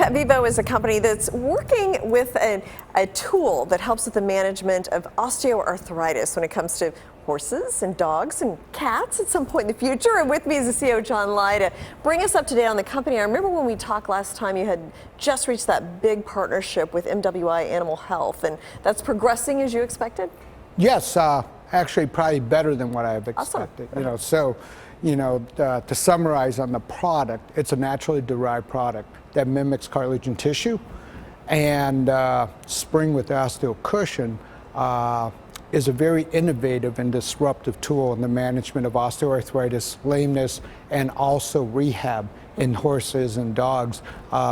PetVivo is a company that's working with a tool that helps with the management of osteoarthritis when it comes to horses and dogs and cats at some point in the future. And with me is the CEO, John Lai, to bring us up to date on the company. I remember when we talked last time, you had just reached that big partnership with MWI Animal Health, and that's progressing as you expected? Yes, actually probably better than what I've expected. Awesome. To summarize on the product, it's a naturally derived product that mimics cartilage and tissue, and Spring with OsteoCushion is a very innovative and disruptive tool in the management of osteoarthritis, lameness, and also rehab in horses and dogs,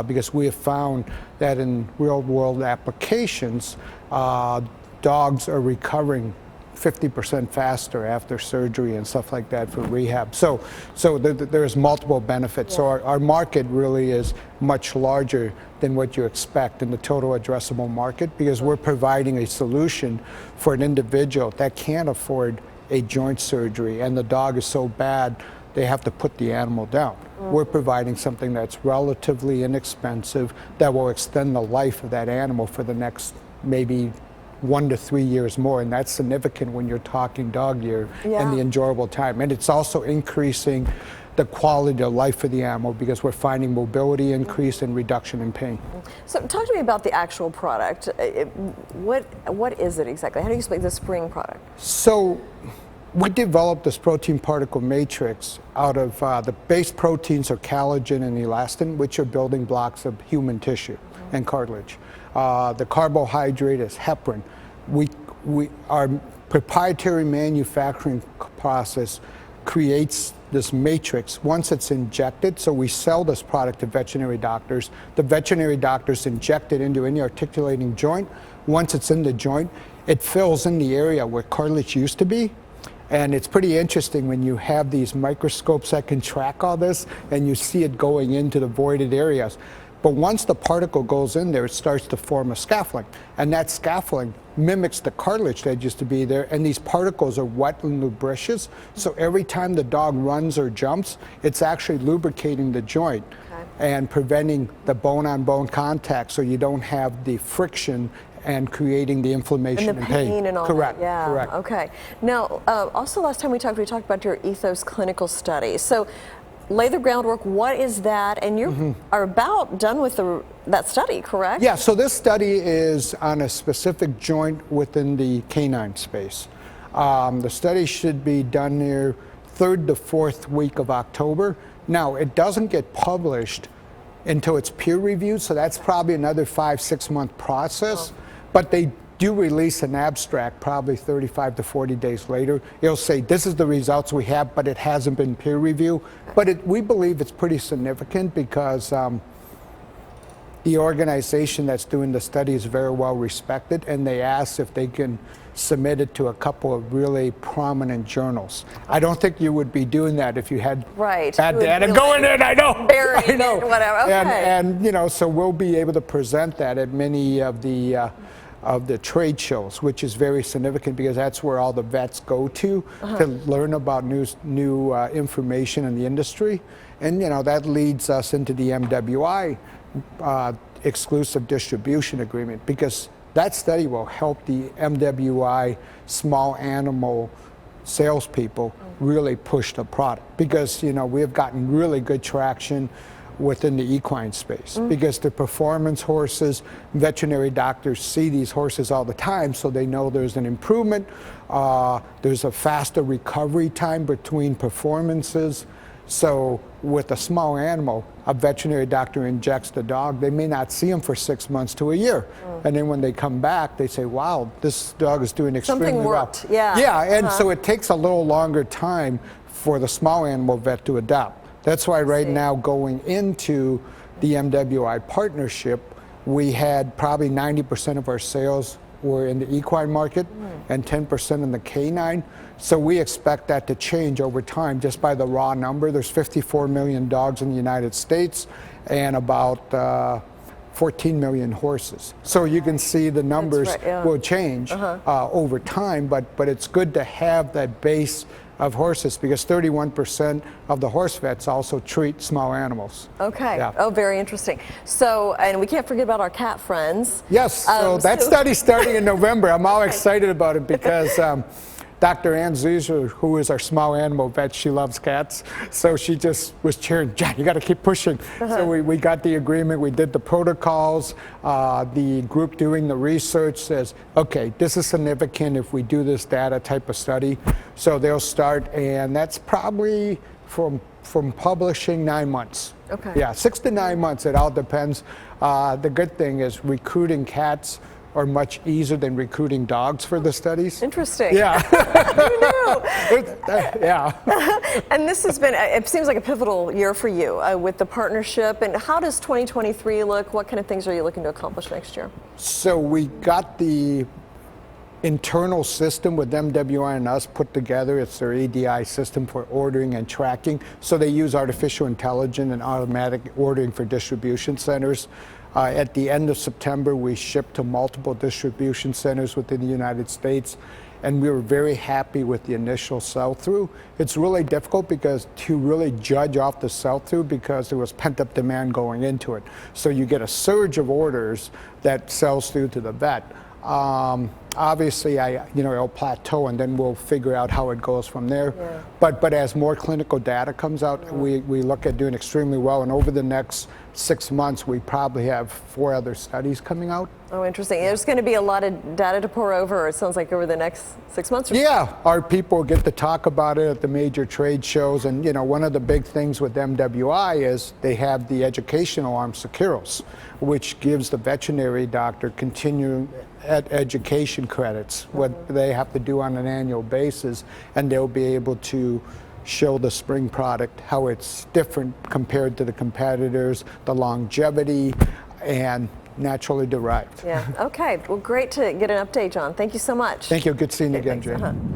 because we have found that in real-world applications, dogs are recovering 50% faster after surgery and stuff like that for rehab. So there's multiple benefits. Yeah. So our market really is much larger than what you expect in the total addressable market, because we're providing a solution for an individual that can't afford a joint surgery and the dog is so bad they have to put the animal down. We're providing something that's relatively inexpensive that will extend the life of that animal for the next maybe 1 to 3 years more, and that's significant when you're talking dog year. Yeah. And the enjoyable time. And it's also increasing the quality of life for the animal because we're finding mobility increase and reduction in pain. So talk to me about the actual product. What is it exactly? How do you explain the Spring product? So we developed this protein particle matrix out of the base proteins are collagen and elastin, which are building blocks of human tissue and cartilage. The carbohydrate is heparin. Our proprietary manufacturing process creates this matrix once it's injected. So we sell this product to veterinary doctors. The veterinary doctors inject it into any articulating joint. Once it's in the joint, it fills in the area where cartilage used to be. And it's pretty interesting when you have these microscopes that can track all this and you see it going into the voided areas. But once the particle goes in there, it starts to form a scaffolding. And that scaffolding mimics the cartilage that used to be there. And these particles are wet and lubricious. So every time the dog runs or jumps, it's actually lubricating the joint and preventing the bone-on-bone contact so you don't have the friction and creating the inflammation and the pain and all correct, that. Yeah. Correct. Okay. Now, also last time we talked about your Ethos clinical study. So lay the groundwork. What is that? And you are about done with that study, correct? Yeah, so this study is on a specific joint within the canine space. The study should be done near 3rd to 4th week of October. Now, it doesn't get published until it's peer reviewed, so that's probably another 5-6 month process. Oh. But they do release an abstract probably 35 to 40 days later. It'll say this is the results we have, but it hasn't been peer review. But we believe it's pretty significant because the organization that's doing the study is very well respected, and they asked if they can submit it to a couple of really prominent journals. I don't think you would be doing that if you had bad data going in. I know. Buried I know. Whatever. Okay. And so we'll be able to present that at many of the trade shows, which is very significant because that's where all the vets go to learn about new information in the industry. And that leads us into the MWI exclusive distribution agreement, because that study will help the MWI small animal salespeople really push the product, because we have gotten really good traction within the equine space, because the performance horses, veterinary doctors see these horses all the time, so they know there's an improvement. There's a faster recovery time between performances. So with a small animal, a veterinary doctor injects the dog. They may not see him for 6 months to a year. And then when they come back, they say, wow, this dog is doing extremely well. Something worked, yeah. Yeah, and so it takes a little longer time for the small animal vet to adapt. That's why right now, going into the MWI partnership, we had probably 90% of our sales were in the equine market and 10% in the canine. So we expect that to change over time just by the raw number. There's 54 million dogs in the United States and about 14 million horses. So you can see the numbers will change over time, but it's good to have that base of horses, because 31% of the horse vets also treat small animals. Okay. Yeah. Oh, very interesting. So, and we can't forget about our cat friends. Yes, so that study's starting in November. I'm all excited about it because Dr. Ann Zuser, who is our small animal vet, she loves cats. So she just was cheering, John, you got to keep pushing. So we got the agreement, we did the protocols. The group doing the research says, okay, this is significant if we do this data type of study. So they'll start, and that's probably from publishing 9 months. Okay. Yeah, 6 to 9 months, it all depends. The good thing is recruiting cats are much easier than recruiting dogs for the studies. Interesting. Yeah. Who knew? Yeah. And this has been, it seems like a pivotal year for you with the partnership. And how does 2023 look? What kind of things are you looking to accomplish next year? So we got the internal system with MWI and us put together. It's their ADI system for ordering and tracking. So they use artificial intelligence and automatic ordering for distribution centers. At the end of September, we shipped to multiple distribution centers within the United States, and we were very happy with the initial sell-through. It's really difficult because to really judge off the sell-through because there was pent-up demand going into it. So you get a surge of orders that sells through to the vet. Obviously, it'll plateau, and then we'll figure out how it goes from there. Yeah. But as more clinical data comes out, we look at doing extremely well. And over the next 6 months, we probably have 4 other studies coming out. Oh, interesting. There's going to be a lot of data to pour over, it sounds like, over the next 6 months or so. Yeah, our people get to talk about it at the major trade shows. And, one of the big things with MWI is they have the educational arm, Securos, which gives the veterinary doctor continuing education credits, what they have to do on an annual basis, and they'll be able to show the Spring product how it's different compared to the competitors, the longevity, and naturally derived. Yeah, okay. Well, great to get an update, John. Thank you so much. Thank you. Good seeing you again, Thanks. Jane.